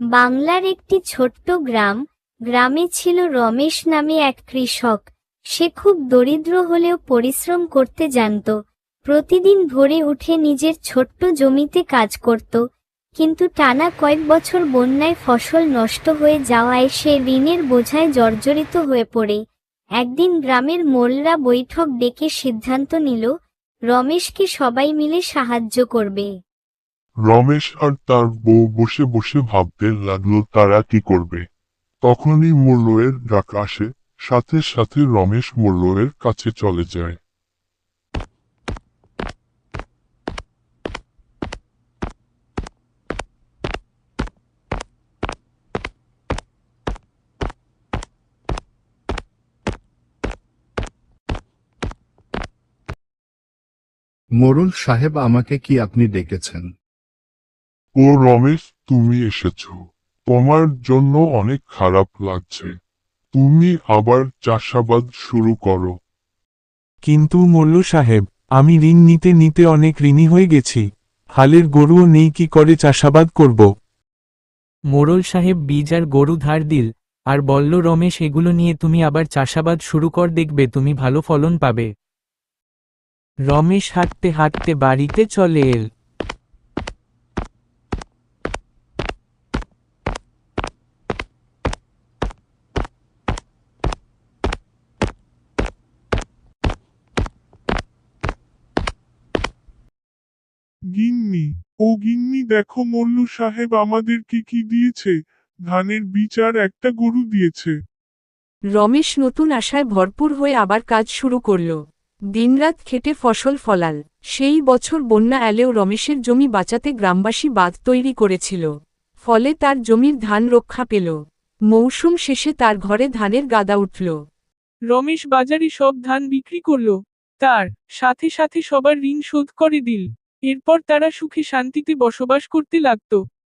বাংলার একটি ছোট্ট গ্রাম। গ্রামে ছিল রমেশ নামে এক কৃষক। সে খুব দরিদ্র হলেও পরিশ্রম করতে জানত। প্রতিদিন ভোরে উঠে নিজের ছোট্ট জমিতে কাজ করত, কিন্তু টানা কয়েক বছর বন্যায় ফসল নষ্ট হয়ে যাওয়ায় সে ঋণের বোঝায় জর্জরিত হয়ে পড়ে। একদিন গ্রামের মোড়লরা বৈঠক ডেকে সিদ্ধান্ত নিল, রমেশকে সবাই মিলে সাহায্য করবে। রমেশ আর তার বউ বসে বসে ভাবতে লাগলো তারা কি করবে। তখনই মোড়লের ডাক আসে, সাথে সাথে রমেশ মোড়লের কাছে চলে যায়। মোড়ল সাহেব, আমাকে কি আপনি ডেকেছেন? ও রমেশ, তুমি এসেছো। তোমার জন্য অনেক খারাপ লাগছে। তুমি আবার চাষাবাদ শুরু করো। কিন্তু মোল্লু সাহেব, আমি ঋণ নিতে নিতে অনেক ঋণী হয়ে গেছি। হালের গরুও নেই, কি করে চাষাবাদ করব। মোড়ল সাহেব বীজ আর গরু ধার দিল, আর বলল, রমেশ, এগুলো নিয়ে তুমি আবার চাষাবাদ শুরু কর, দেখবে তুমি ভালো ফলন পাবে। রমেশ হাঁটতে হাঁটতে বাড়িতে চলে এল। গিন্নি, ও গিন্নি, দেখো মোল্লু সাহেব আমাদেরকে কি দিয়েছে। ধানের বীজ আর একটা গরু দিয়েছে। রমেশ নতুন আশায় ভরপুর হয়ে আবার কাজ শুরু করল। দিনরাত খেটে ফসল ফলাল। সেই বছর বন্যা এলেও রমেশের জমি বাঁচাতে গ্রামবাসী বাঁধ তৈরি করেছিল। ফলে তার জমির ধান রক্ষা পেল। মৌসুম শেষে তার ঘরে ধানের গাদা উঠল। রমেশ বাজারে সব ধান বিক্রি করল, তার সাথে সাথে সবার ঋণ শোধ করে দিল। এরপর তারা সুখে শান্তিতে বসবাস করতে লাগত।